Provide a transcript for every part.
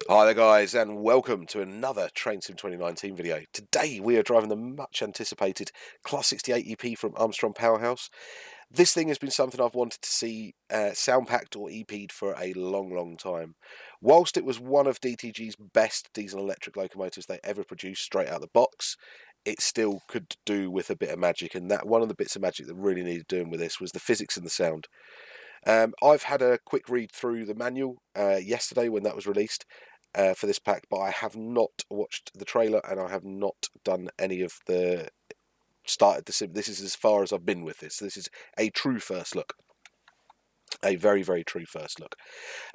Hi there guys, and welcome to another Train Sim 2019 video. Today we are driving the much anticipated Class 68 EP from Armstrong Powerhouse. This thing has been something I've wanted to see sound packed or EP'd for a long time. Whilst it was one of DTG's best diesel electric locomotives they ever produced straight out of the box, it still could do with a bit of magic, and that one of the bits of magic that really needed doing with this was the physics and the sound. I've had a quick read through the manual yesterday when that was released for this pack, but I have not watched the trailer and I have not done any of the started the sim. This is as far as I've been with this. This is a true first look. A very true first look.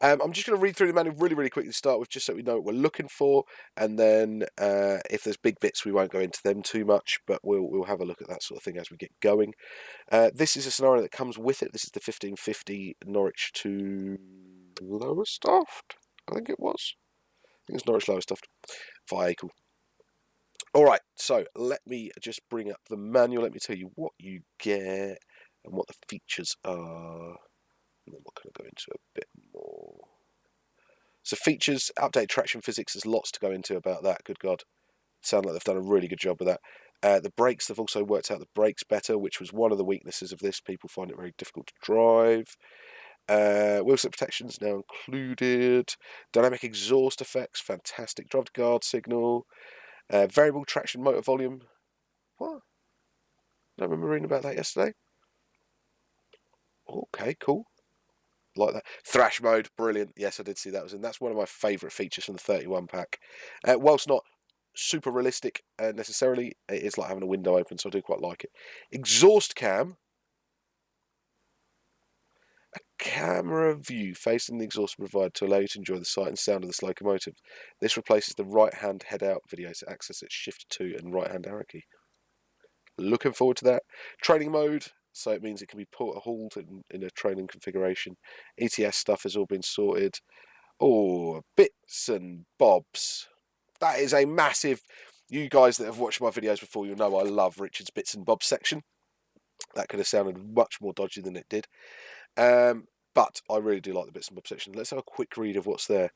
I'm just going to read through the manual really quickly to start with, just so we know what we're looking for, and then if there's big bits, we won't go into them too much, but we'll have a look at that sort of thing as we get going. This is a scenario that comes with it. This is the 1550 Norwich to Lowestoft, I think it was. I think it's Norwich Lowestoft vehicle. Alright, so let me just bring up the manual. Let me tell you what you get and what the features are. And then we're going to go into a bit more. So features, update traction physics, there's lots to go into about that, good God. Sound like they've done a really good job with that. The brakes, they've also worked out the brakes better, which was one of the weaknesses of this. People find it very difficult to drive. Wheel slip protections now included. Dynamic exhaust effects, fantastic. Drive to guard signal. Variable traction motor volume. What? I don't remember reading about that yesterday. Okay, cool. Like that. Thrash mode, brilliant. Yes, I did see that was in. That's one of my favourite features from the 31 pack. Whilst not super realistic necessarily, it is like having a window open, so I do quite like it. Exhaust cam. A camera view facing the exhaust provided to allow you to enjoy the sight and sound of this locomotive. This replaces the right-hand head-out video to access its shift 2 and right-hand arrow key. Looking forward to that. Training mode, so it means it can be hauled in a training configuration. ETS stuff has all been sorted. Oh, bits and bobs. That is a massive... You guys that have watched my videos before, you'll know I love Richard's bits and bobs section. That could have sounded much more dodgy than it did. But I really do like the bits and bobs section. Let's have a quick read of what's there.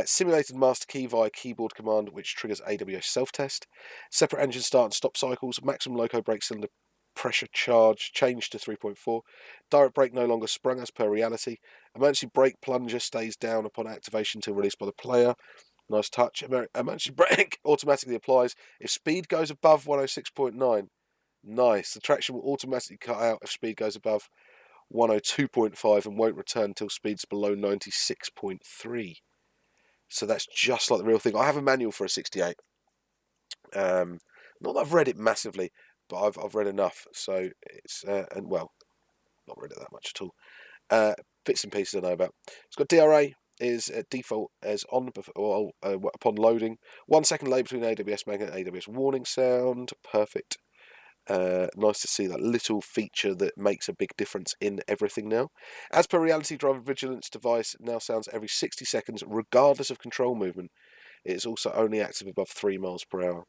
Simulated master key via keyboard command, which triggers AWS self-test. Separate engine start and stop cycles. Maximum loco brake cylinder pressure charge changed to 3.4. Direct brake no longer sprung as per reality. Emergency brake plunger stays down upon activation until released by the player. Nice touch. Emergency brake automatically applies if speed goes above 106.9. Nice. The traction will automatically cut out if speed goes above 102.5 and won't return until speeds below 96.3. So that's just like the real thing. I have a manual for a 68. Not that I've read it massively, but I've read enough. So it's and well, not read it that much at all. Bits and pieces I know about. It's got DRA is default as on upon loading. 1 second delay between AWS magnet and AWS warning sound. Perfect. Nice to see that little feature that makes a big difference in everything now. As per reality, driver vigilance device now sounds every 60 seconds regardless of control movement. It is also only active above 3 miles per hour.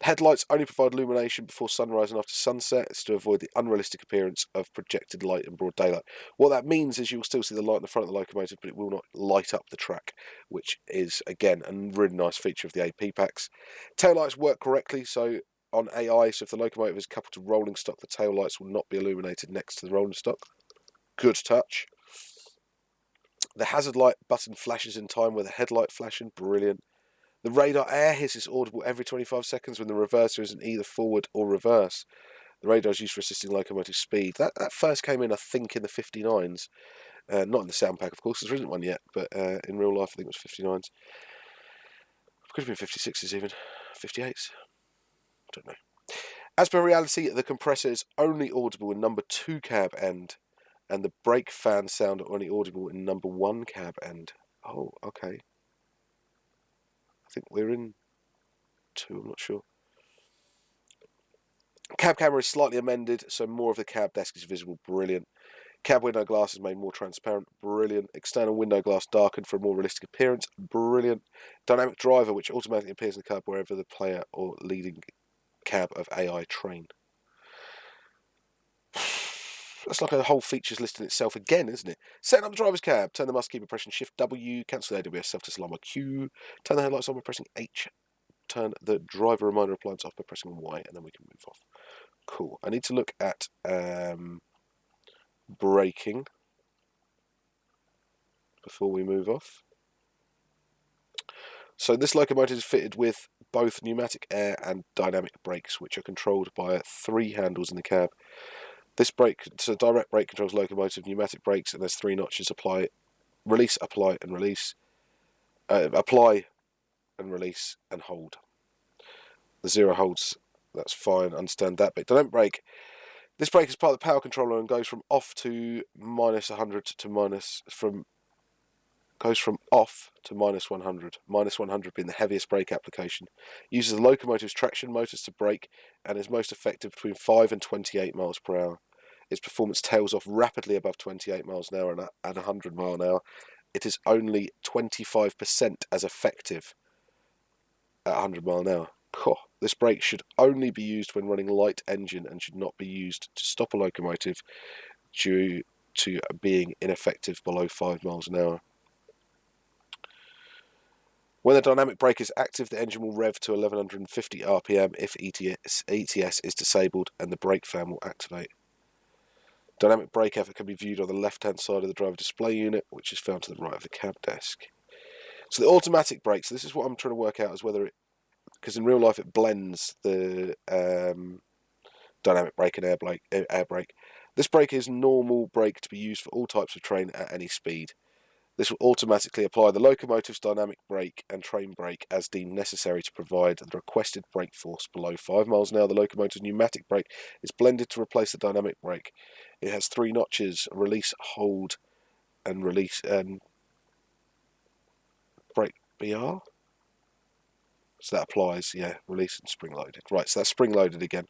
Headlights only provide illumination before sunrise and after sunset. It's to avoid the unrealistic appearance of projected light in broad daylight. What that means is you'll still see the light in the front of the locomotive, but it will not light up the track, which is, again, a really nice feature of the AP packs. Taillights work correctly, so on AI, so if the locomotive is coupled to rolling stock, the tail lights will not be illuminated next to the rolling stock. Good touch. The hazard light button flashes in time with a headlight flashing. Brilliant. The radar air hiss is audible every 25 seconds when the reverser is in either forward or reverse. The radar is used for assisting locomotive speed. That first came in, I think, in the 59s. Not in the sound pack, of course. There isn't one yet, but in real life, I think it was 59s. Could have been 56s even. 58s? I don't know. As per reality, the compressor is only audible in number 2 cab end, and the brake fan sound are only audible in number 1 cab end. Oh, okay. I think we're in 2, I'm not sure. Cab camera is slightly amended, so more of the cab desk is visible. Brilliant. Cab window glass is made more transparent. Brilliant. External window glass darkened for a more realistic appearance. Brilliant. Dynamic driver, which automatically appears in the cab wherever the player or leading cab of AI train. That's like a whole features list in itself again, isn't it? Setting up the driver's cab. Turn the master key by pressing Shift W. Cancel the AWS self-test alarm by Q. Turn the headlights on by pressing H. Turn the driver reminder appliance off by pressing Y, and then we can move off. Cool. I need to look at braking before we move off. So this locomotive is fitted with both pneumatic air and dynamic brakes, which are controlled by 3 handles in the cab. This brake, so direct brake controls locomotive pneumatic brakes, and there's 3 notches: apply, release, apply, and release. Apply and release and hold. The 0 holds. That's fine. Understand that. But dynamic brake. This brake is part of the power controller and goes from off to minus 100 to goes from off to minus 100. Minus 100 being the heaviest brake application. Uses the locomotive's traction motors to brake and is most effective between 5 and 28 miles per hour. Its performance tails off rapidly above 28 miles an hour and at 100 miles an hour. It is only 25% as effective at 100 miles an hour. This brake should only be used when running light engine and should not be used to stop a locomotive due to being ineffective below 5 miles an hour. When the dynamic brake is active, the engine will rev to 1150 RPM if ETS is disabled, and the brake fan will activate. Dynamic brake effort can be viewed on the left-hand side of the driver display unit, which is found to the right of the cab desk. So the automatic brake, so this is what I'm trying to work out, is whether it, because in real life it blends the dynamic brake and air brake. This brake is normal brake to be used for all types of train at any speed. This will automatically apply the locomotive's dynamic brake and train brake as deemed necessary to provide the requested brake force below 5 miles an hour. The locomotive's pneumatic brake is blended to replace the dynamic brake. It has 3 notches: release, hold, and release, and brake BR. So that applies, yeah, release and spring loaded. Right, so that's spring loaded again.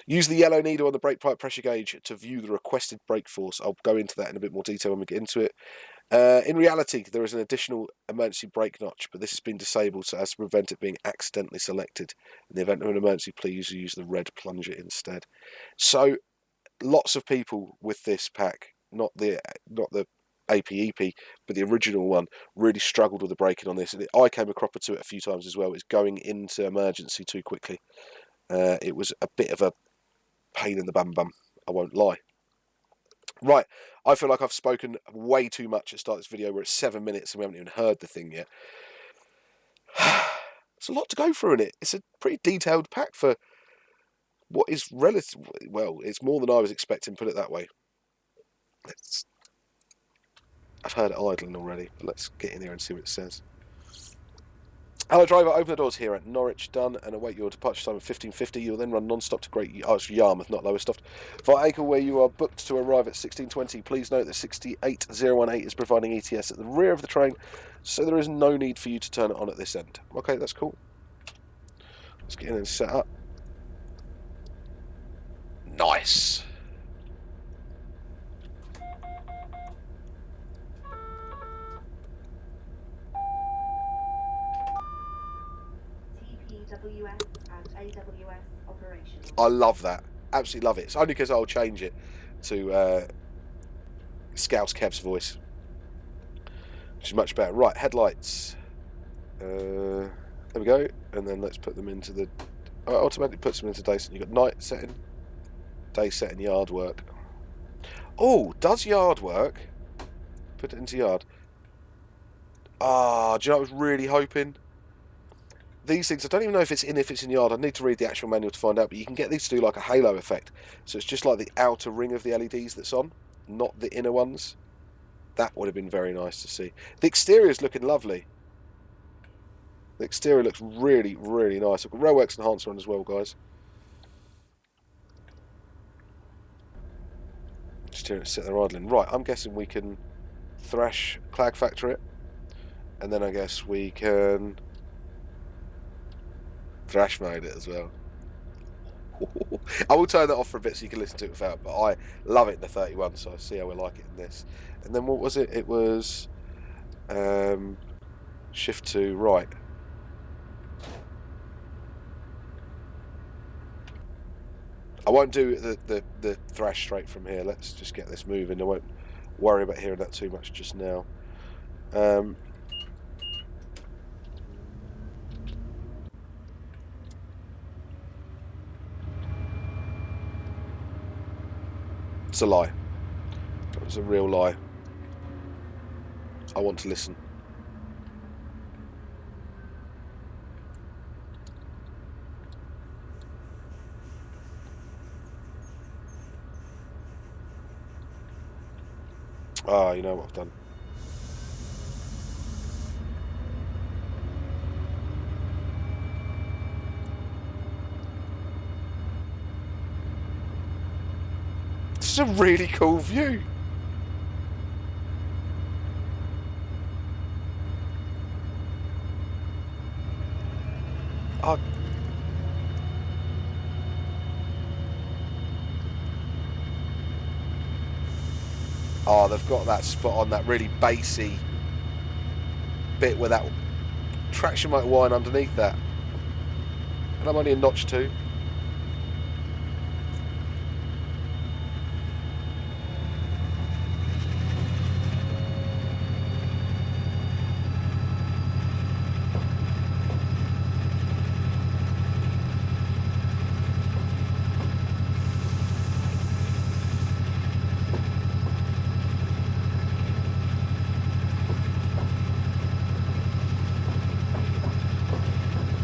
Use the yellow needle on the brake pipe pressure gauge to view the requested brake force. I'll go into that in a bit more detail when we get into it. In reality, there is an additional emergency brake notch, but this has been disabled so as to prevent it being accidentally selected. In the event of an emergency, please use the red plunger instead. So, lots of people with this pack, not the APEP, but the original one, really struggled with the braking on this, and I came a cropper to it a few times as well. It's going into emergency too quickly. It was a bit of a pain in the bum, I won't lie. Right, I feel like I've spoken way too much at the start of this video. We're at 7 minutes and we haven't even heard the thing yet. It's a lot to go through in it. It's a pretty detailed pack for what is relatively, well, it's more than I was expecting, put it that way. I've heard it idling already, but let's get in here and see what it says. Hello driver, open the doors here at Norwich, done, and await your departure time at 15:50. You'll then run non-stop to it's Yarmouth, not Lowestoft, via Acre, where you are booked to arrive at 16:20. Please note that 68018 is providing ETS at the rear of the train, so there is no need for you to turn it on at this end. Okay, that's cool. Let's get in and set up. Nice. TPWS and AWS operational. I love that. Absolutely love it. It's only because I'll change it to Scouts Kev's voice, which is much better. Right, headlights. There we go. And then let's put them into the... Oh, it automatically puts them into day setting. You've got night setting, day setting, yard work. Oh, does yard work? Put it into yard. Ah, do you know what I was really hoping? These things, I don't even know if it's in yard. I need to read the actual manual to find out, but you can get these to do like a halo effect. So it's just like the outer ring of the LEDs that's on, not the inner ones. That would have been very nice to see. The exterior's looking lovely. The exterior looks really, really nice. I've got Railworks Enhancement on as well, guys. Just here to sit there idling. Right, I'm guessing we can thrash clag factor it. And then I guess we can thrash mode it as well. I will turn that off for a bit so you can listen to it without, but I love it in the 31, so I see how we like it in this. And then what was it? It was shift to right. I won't do the thrash straight from here. Let's just get this moving. I won't worry about hearing that too much just now. It's a lie. It's a real lie. I want to listen. Ah, you know what I've done. This is a really cool view. Oh, they've got that spot on, that really bassy bit where that traction might whine underneath that. And I'm only a notch too.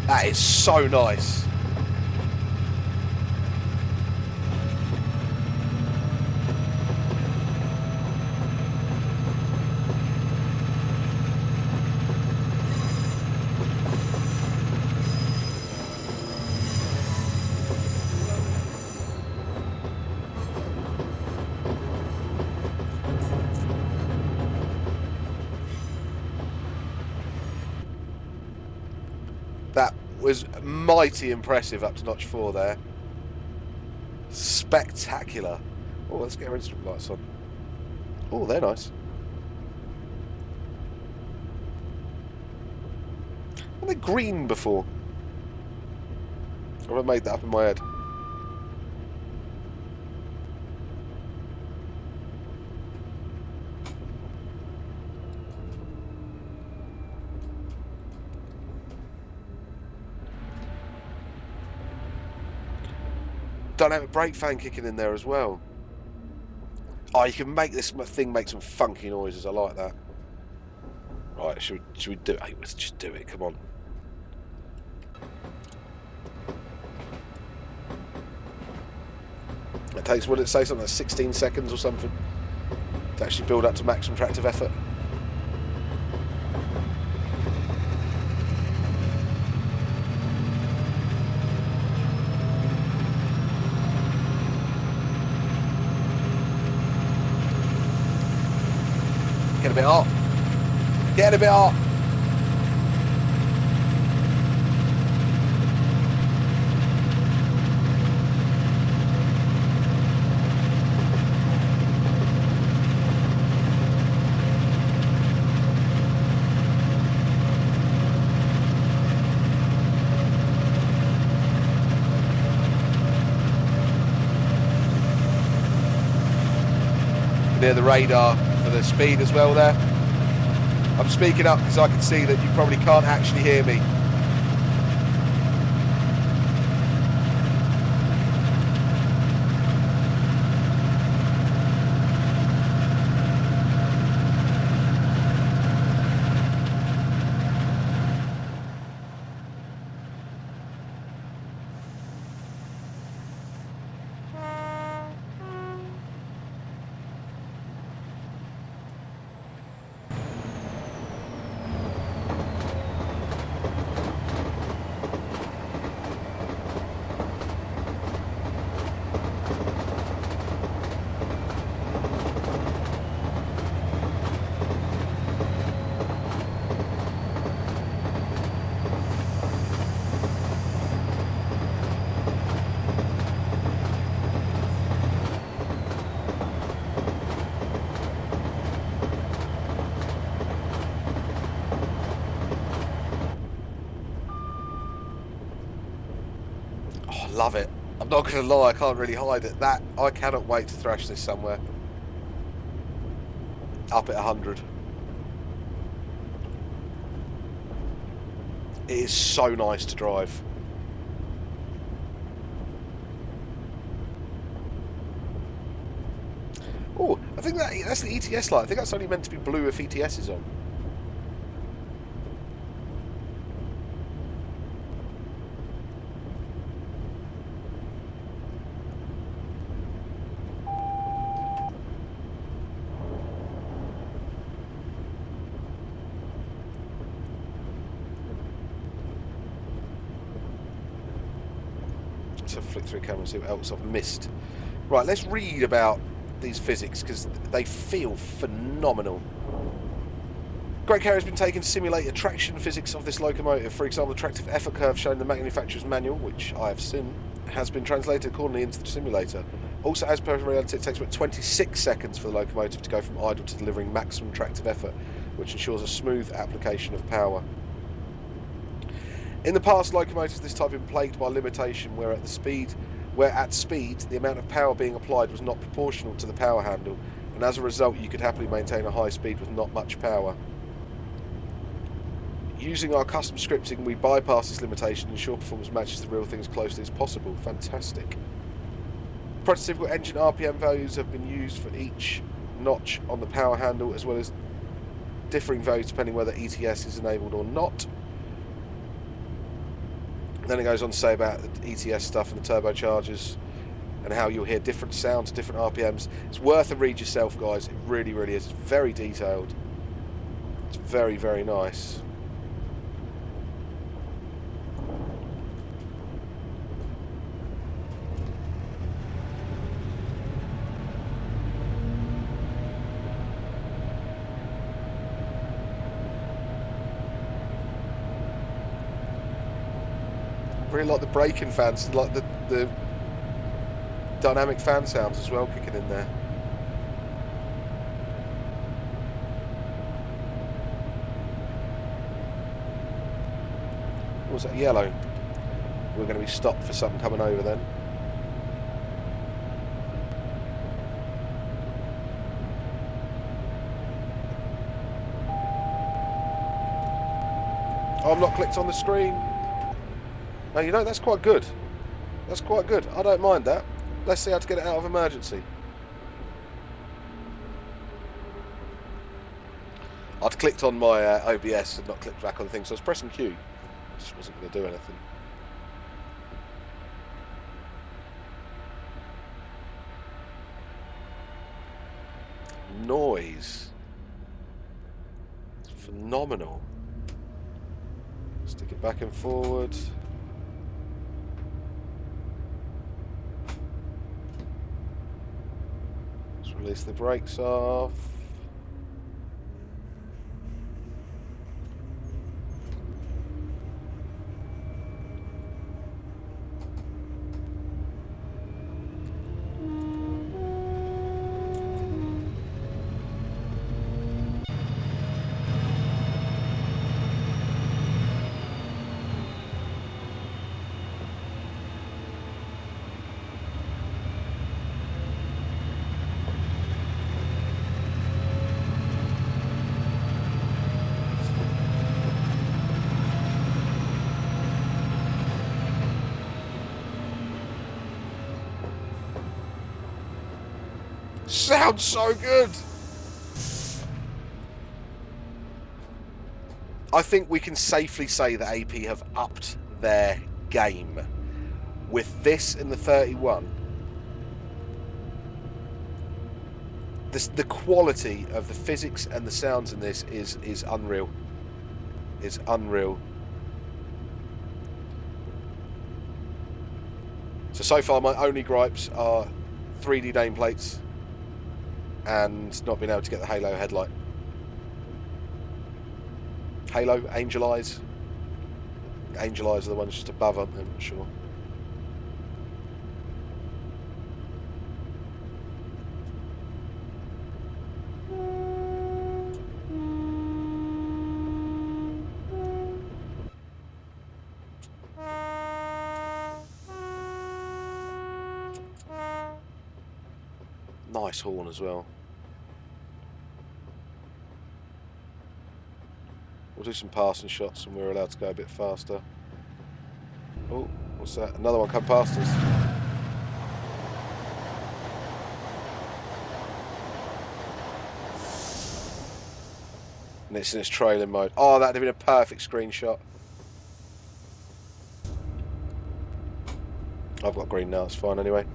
That is so nice. That was mighty impressive up to notch 4 there. Spectacular. Oh, let's get our instrument lights on. Oh, they're nice. Were they green before? Or have I made that up in my head? Dynamic brake fan kicking in there as well. Oh, you can make this thing make some funky noises. I like that. Right, should we do it? Hey, let's just do it. Come on. It takes, what did it say, something like 16 seconds or something to actually build up to maximum tractive effort. Get a bit hot. Get a bit hot. Near the radar for the speed as well there. I'm speaking up because I can see that you probably can't actually hear me. Love it. I'm not going to lie, I can't really hide it. That I cannot wait to thrash this somewhere. Up at 100. It is so nice to drive. Oh, I think that's the ETS light. I think that's only meant to be blue if ETS is on. So flick through camera and see what else I've missed. Right, let's read about these physics because they feel phenomenal. Great care has been taken to simulate attraction physics of this locomotive. For example, the tractive effort curve shown in the manufacturer's manual, which I have seen, has been translated accordingly into the simulator. Also, as per reality, it takes about 26 seconds for the locomotive to go from idle to delivering maximum tractive effort, which ensures a smooth application of power. In the past, locomotives of this type have been plagued by limitation, where at speed the amount of power being applied was not proportional to the power handle, and as a result you could happily maintain a high speed with not much power. Using our custom scripting, we bypass this limitation and ensure performance matches the real thing as closely as possible. Fantastic. Prototypical engine RPM values have been used for each notch on the power handle, as well as differing values depending whether ETS is enabled or not. Then it goes on to say about the ETS stuff and the turbochargers and how you'll hear different sounds, different RPMs. It's worth a read yourself, guys. It really, really is. It's very detailed. It's very, very nice. Really like the braking fans, like the dynamic fan sounds as well kicking in there. What was that, yellow? We're going to be stopped for something coming over then. Oh, I'm not clicked on the screen. No, you know, that's quite good. That's quite good. I don't mind that. Let's see how to get it out of emergency. I'd clicked on my OBS and not clicked back on the thing, so I was pressing Q. Just wasn't going to do anything. Noise. It's phenomenal. Stick it back and forward. Release the brakes off. Sounds so good. I think we can safely say that AP have upped their game. With this in the 31, the quality of the physics and the sounds in this is unreal. It's unreal. So far my only gripes are 3D nameplates and not being able to get the halo headlight. Halo, angel eyes. Angel eyes are the ones just above them, I'm not sure. Nice horn as well. We'll do some passing shots and we're allowed to go a bit faster. Oh, what's that? Another one come past us. And it's in its trailing mode. Oh, that'd have been a perfect screenshot. I've got green now, it's fine anyway.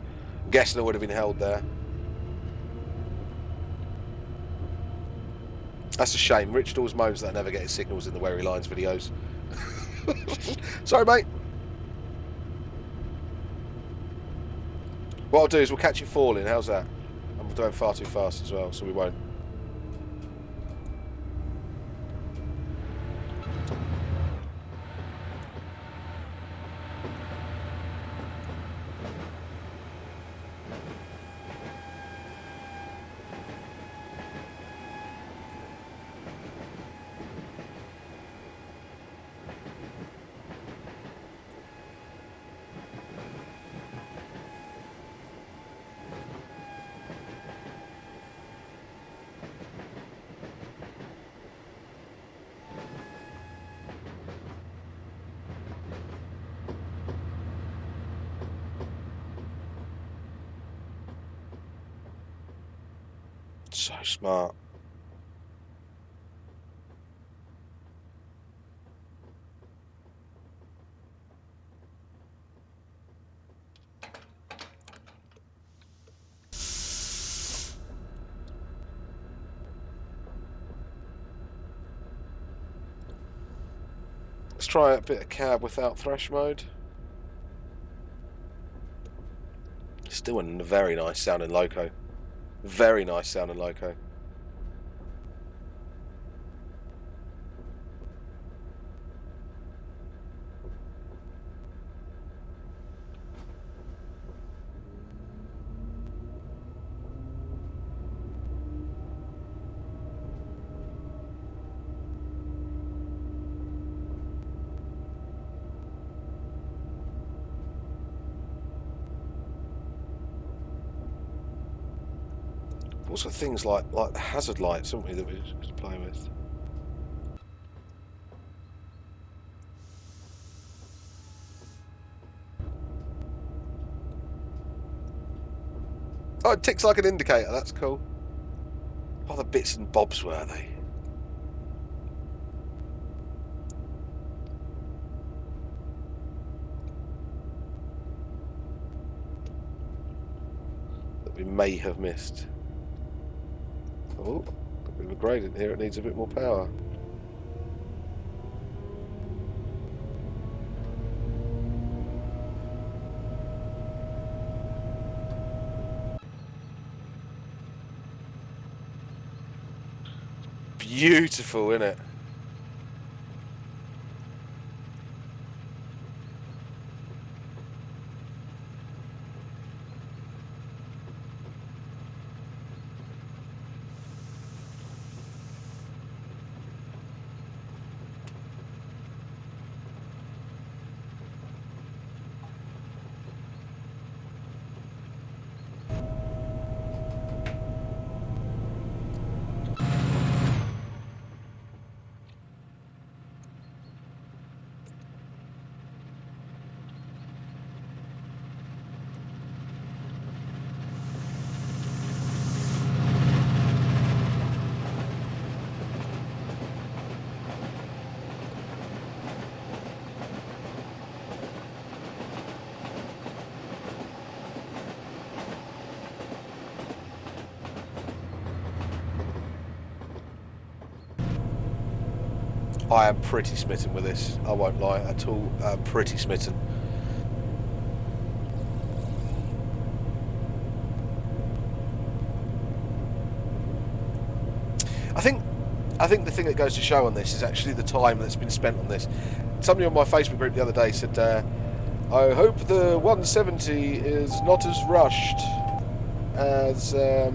I'm guessing it would have been held there. That's a shame. Richard always moans that I never get his signals in the Where He Lines videos. Sorry, mate. What I'll do is we'll catch you falling. How's that? And we're doing far too fast as well, so we won't. So smart. Let's try a bit of cab without thrash mode. Still a very nice sounding loco. Very nice sounding loco. Also things like the hazard lights, haven't we, that we just play with. Oh, it ticks like an indicator, that's cool. What other bits and bobs were they? That we may have missed. Oh, a bit of a gradient here, it needs a bit more power. Beautiful, isn't it? I am pretty smitten with this, I won't lie at all, I'm pretty smitten. I think the thing that goes to show on this is actually the time that's been spent on this. Somebody on my Facebook group the other day said, I hope the 170 is not as rushed as the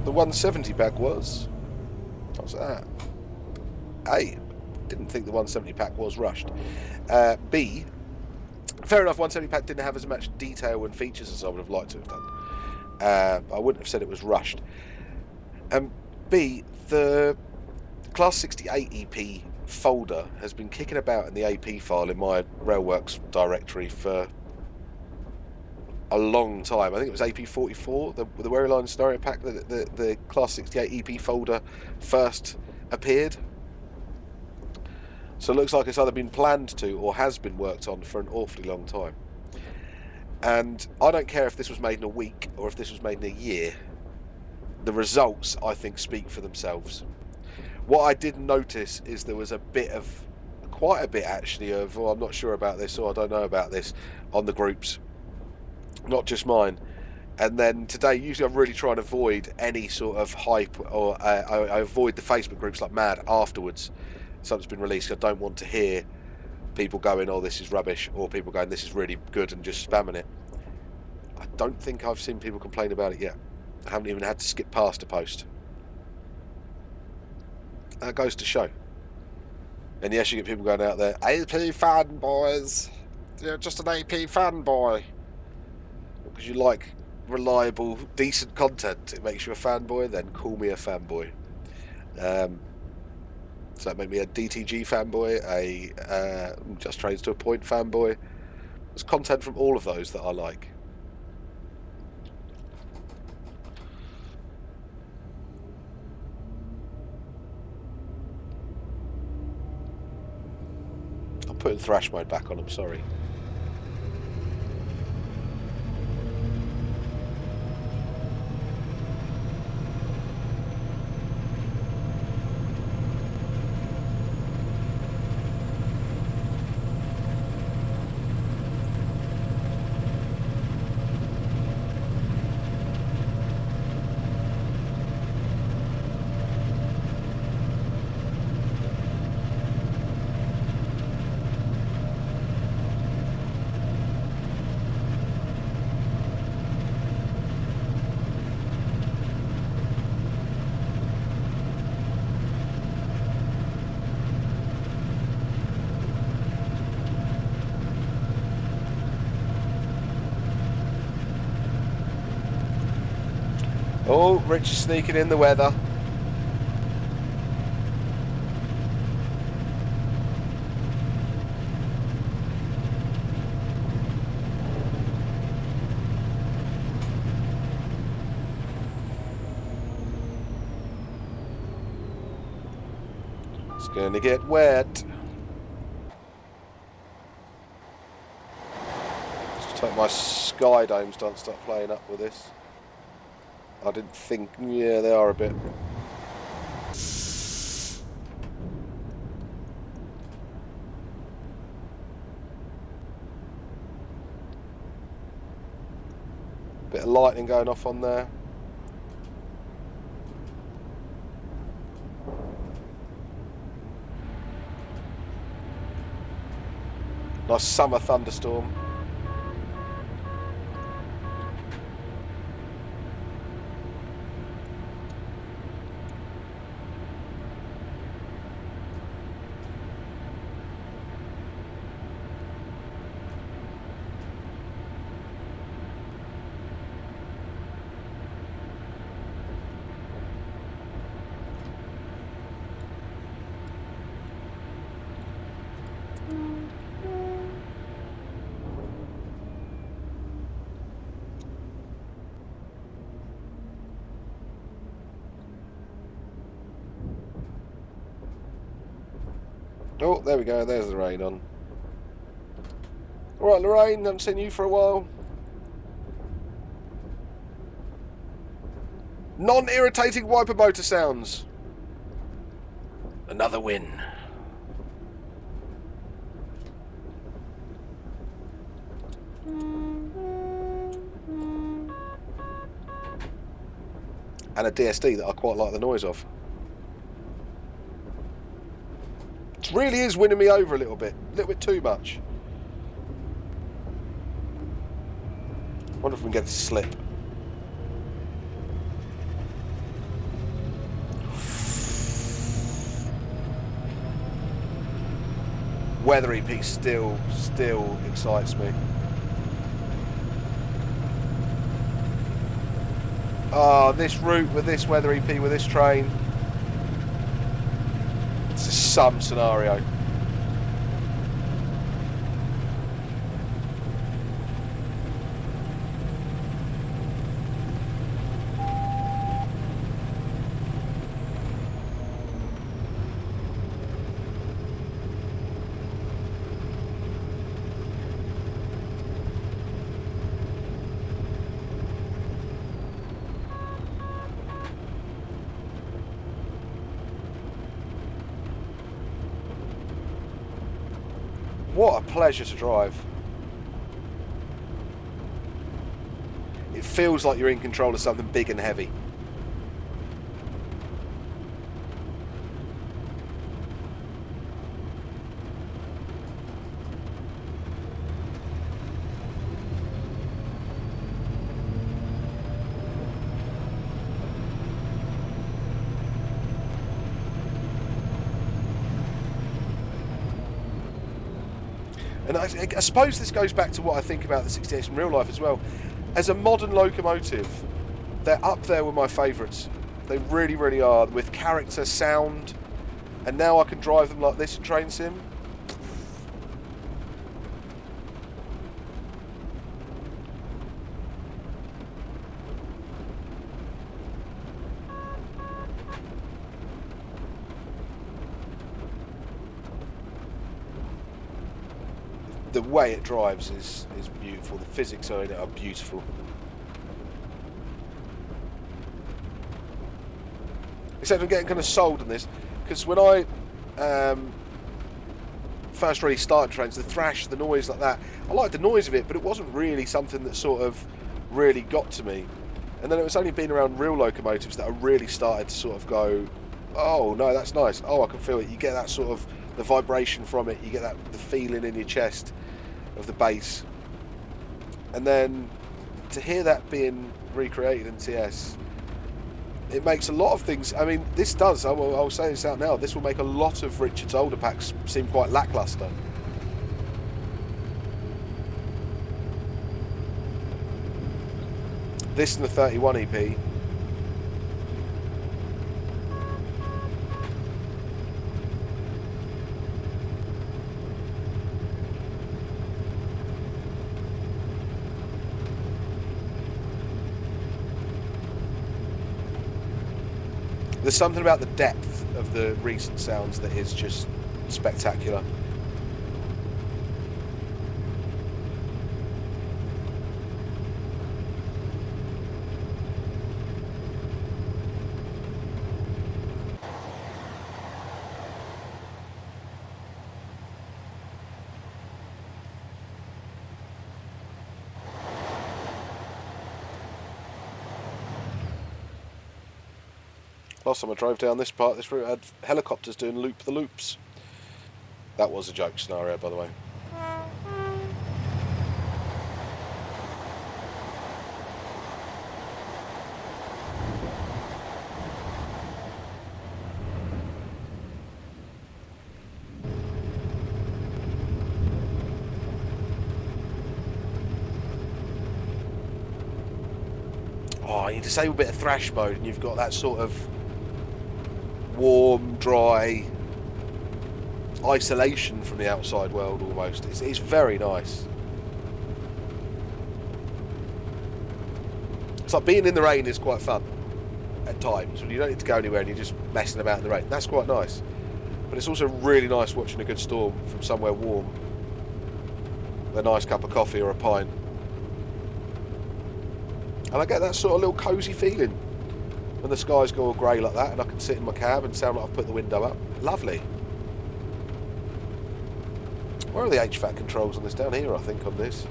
170 pack was. What's that? A, didn't think the 170 pack was rushed. B, fair enough, 170 pack didn't have as much detail and features as I would have liked to have done. I wouldn't have said it was rushed. And B, the Class 68 EP folder has been kicking about in the AP file in my Railworks directory for a long time. I think it was AP44, the Railline Scenario Pack, the Class 68 EP folder first appeared. So it looks like it's either been planned to or has been worked on for an awfully long time. And I don't care if this was made in a week or if this was made in a year. The results, I think, speak for themselves. What I did notice is there was quite a bit actually of, I'm not sure about this or I don't know about this on the groups, not just mine. And then today, usually I'm really trying to avoid any sort of hype, or I avoid the Facebook groups like mad afterwards. Something's been released. I don't want to hear people going, oh, this is rubbish, or people going, this is really good, and just spamming it. I don't think I've seen people complain about it yet. I haven't even had to skip past a post. That goes to show. And yes, you get people going out there, AP fanboys, you're just an AP fanboy. Because you like reliable, decent content, it makes you a fanboy, then call me a fanboy. So that made me a DTG fanboy, a Just Trains to a Point fanboy. There's content from all of those that I like. I'm putting thrash mode back on, I'm sorry. Oh, Rich is sneaking in the weather. It's going to get wet. Just hope my sky domes don't start playing up with this. I didn't think, yeah, they are a bit. Bit of lightning going off on there. Nice summer thunderstorm. Oh, there we go, there's the rain on. Alright, Lorraine, haven't seen you for a while. Non-irritating wiper motor sounds. Another win. And a DSD that I quite like the noise of. It really is winning me over a little bit too much. Wonder if we can get it to slip. Weather EP still excites me. Oh, this route with this weather EP with this train. This is some scenario. What a pleasure to drive. It feels like you're in control of something big and heavy. And I suppose this goes back to what I think about the 68s in real life as well. As a modern locomotive, they're up there with my favourites. They really, really are. With character, sound, and now I can drive them like this in Train Sim. The way it drives is beautiful. The physics in it are beautiful. Except I'm getting kind of sold on this, because when I first really started trains, the thrash, the noise like that, I liked the noise of it, but it wasn't really something that sort of really got to me. And then it was only being around real locomotives that I really started to sort of go, oh no, that's nice. Oh, I can feel it. You get that sort of the vibration from it. You get that the feeling in your chest of the bass. And then to hear that being recreated in TS, it makes a lot of things. I mean, this does. I'll say this out now. This will make a lot of Richard's older packs seem quite lackluster. This and the 31 EP. There's something about the depth of the recent sounds that is just spectacular. Last time I drove down this route had helicopters doing loop-the-loops. That was a joke scenario, by the way. Oh, you disable a bit of thrash mode and you've got that sort of warm, dry isolation from the outside world almost. It's very nice. It's like being in the rain is quite fun at times when you don't need to go anywhere and you're just messing about in the rain. That's quite nice. But it's also really nice watching a good storm from somewhere warm with a nice cup of coffee or a pint. And I get that sort of little cosy feeling when the skies go all grey like that and I can sit in my cab and sound like I've put the window up. Lovely. Where are the HVAC controls on this? Down here, I think, on this.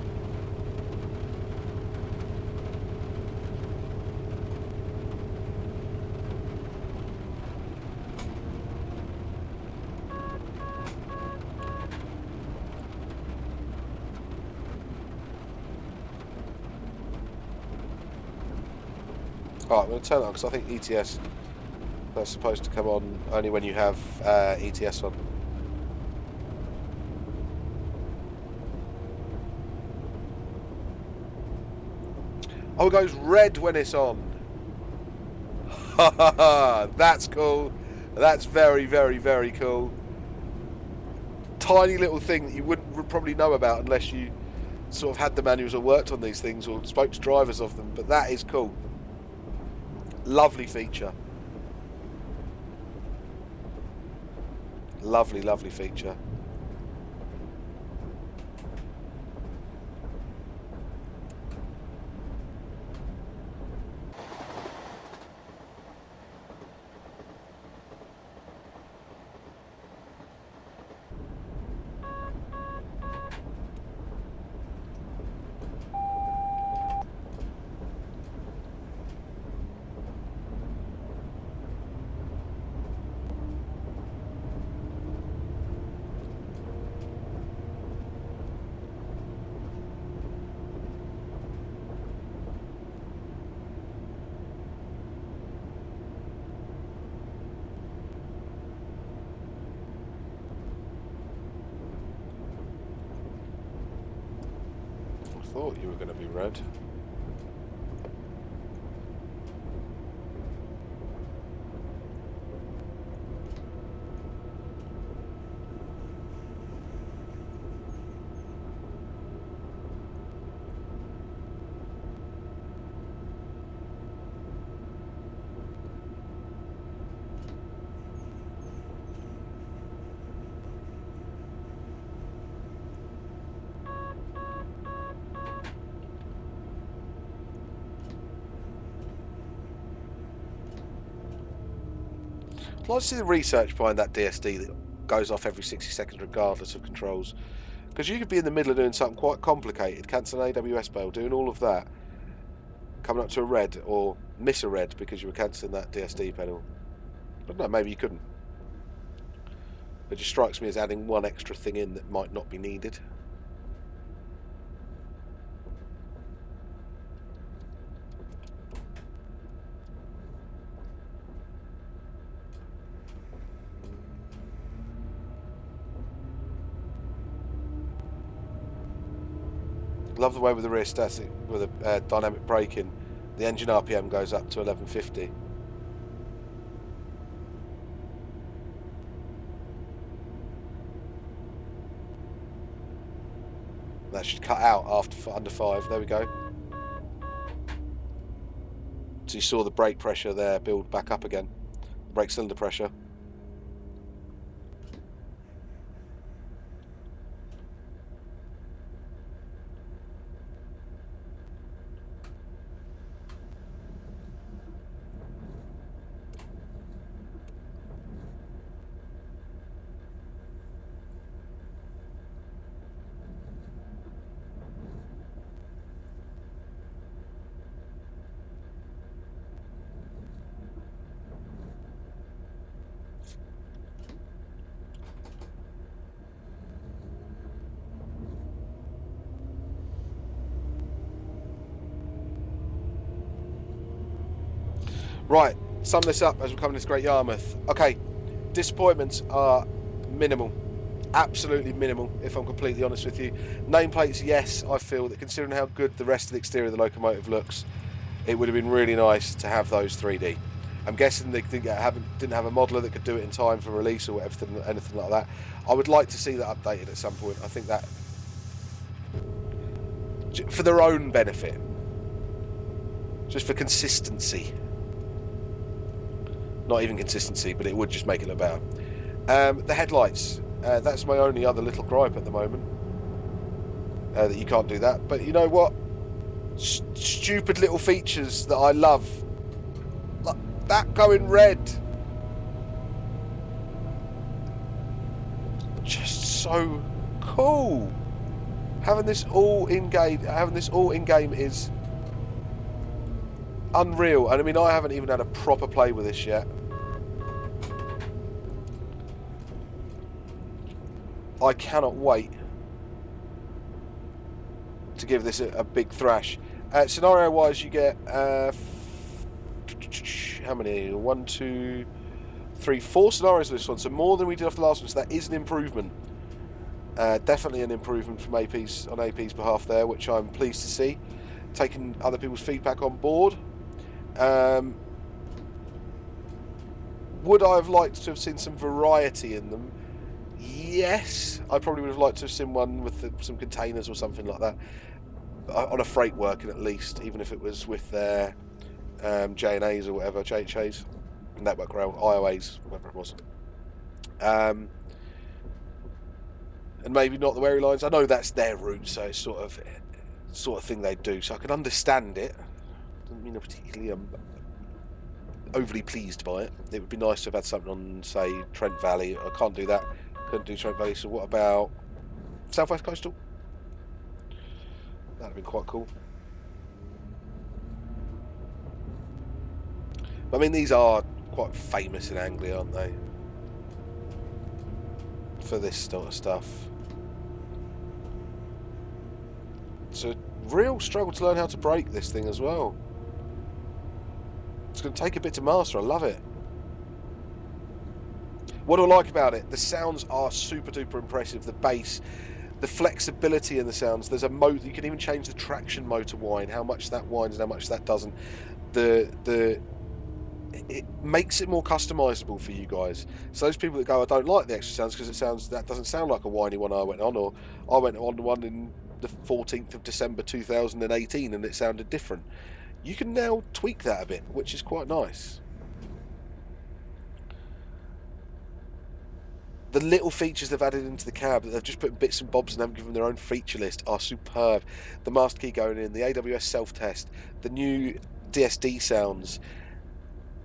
Alright, I'm going to turn that on because I think ETS, that's supposed to come on only when you have ETS on. Oh, it goes red when it's on. That's cool. That's very, very, very cool. Tiny little thing that you wouldn't probably know about unless you sort of had the manuals or worked on these things or spoke to drivers of them, but that is cool. Lovely feature. Lovely, lovely feature. I thought you were going to be red. I'd like to see the research behind that DSD that goes off every 60 seconds regardless of controls. Because you could be in the middle of doing something quite complicated, cancel an AWS bail, doing all of that, coming up to a red, or miss a red because you were cancelling that DSD pedal. I don't know, maybe you couldn't. It just strikes me as adding one extra thing in that might not be needed. Love the way with the rear static, with a dynamic braking, the engine RPM goes up to 1150. That should cut out after under 5. There we go. So you saw the brake pressure there build back up again. Brake cylinder pressure. Right, sum this up as we're coming to this Great Yarmouth. Okay, disappointments are minimal. Absolutely minimal, if I'm completely honest with you. Nameplates, yes, I feel that considering how good the rest of the exterior of the locomotive looks, it would have been really nice to have those 3D. I'm guessing they didn't have a modeler that could do it in time for release or anything like that. I would like to see that updated at some point. I think that, for their own benefit, just for consistency. Not even consistency, but it would just make it look better. The headlights, that's my only other little gripe at the moment, that you can't do that. But you know what? Stupid little features that I love, like that going red, just so cool. Having this all in game is unreal. And I mean, I haven't even had a proper play with this yet. I cannot wait to give this a big thrash. Scenario wise, you get how many? 1, 2, 3, 4 scenarios with this one, so more than we did off the last one, so that is an improvement. Definitely an improvement from AP's behalf there, which I'm pleased to see. Taking other people's feedback on board. Would I have liked to have seen some variety in them? Yes, I probably would have liked to have seen one with some containers or something like that on a freight working at least, even if it was with their J&As or whatever, JHAs, Network Rail, IOAs, whatever it was. And maybe not the Wherry lines. I know that's their route, so it's sort of thing they do. So I can understand it. Doesn't mean I'm particularly overly pleased by it. It would be nice to have had something on, say, Trent Valley. I can't do that. Couldn't do Trent Valley. So what about Southwest Coastal? That'd have been quite cool. I mean, these are quite famous in Anglia, aren't they? For this sort of stuff. It's a real struggle to learn how to brake this thing as well. It's going to take a bit to master. I love it. What do I like about it? The sounds are super duper impressive. The bass, the flexibility in the sounds. There's a mode. You can even change the traction motor whine, how much that whines and how much that doesn't. It makes it more customizable for you guys. So those people that go, I don't like the extra sounds because that doesn't sound like a whiny one I went on, or I went on one in the 14th of December 2018 and it sounded different. You can now tweak that a bit, which is quite nice. The little features they've added into the cab that they've just put in bits and bobs and haven't given their own feature list are superb. The master key going in, the AWS self-test, the new DSD sounds,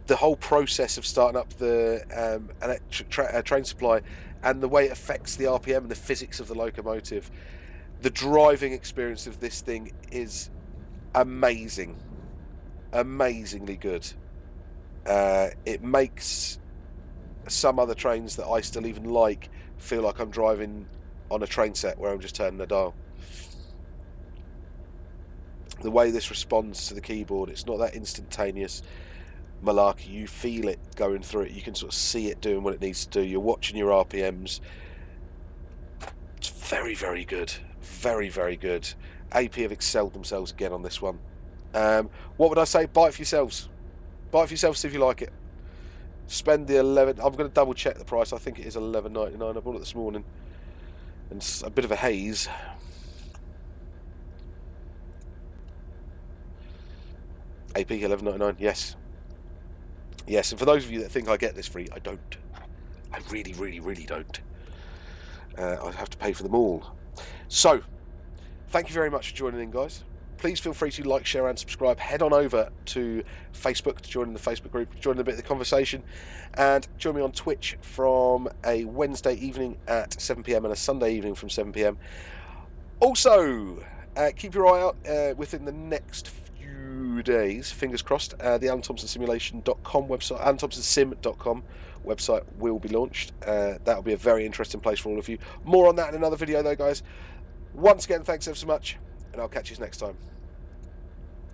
the whole process of starting up the electric train supply and the way it affects the RPM and the physics of the locomotive. The driving experience of this thing is amazing. Amazingly good. It makes some other trains that I still even like feel like I'm driving on a train set where I'm just turning the dial. The way this responds to the keyboard, it's not that instantaneous malarkey. You feel it going through it. You can sort of see it doing what it needs to do. You're watching your RPMs. It's very, very good. Very, very good. AP have excelled themselves again on this one. What would I say? Buy it for yourselves. Buy it for yourselves, see if you like it. Spend the 11. I'm going to double check the price. I think it is $11.99. I bought it this morning, and it's a bit of a haze. AP $11.99. Yes. Yes, and for those of you that think I get this free, I don't. I really, really, really don't. I have to pay for them all. So, thank you very much for joining in, guys. Please feel free to like, share and subscribe. Head on over to Facebook to join in the Facebook group, join a bit of the conversation, and join me on Twitch from a Wednesday evening at 7 PM and a Sunday evening from 7 PM. Also, keep your eye out within the next few days, fingers crossed, the AlanThompsonSimulation.com website, AlanThompsonSim.com website will be launched. That'll be a very interesting place for all of you. More on that in another video though, guys. Once again, thanks ever so much, and I'll catch you next time.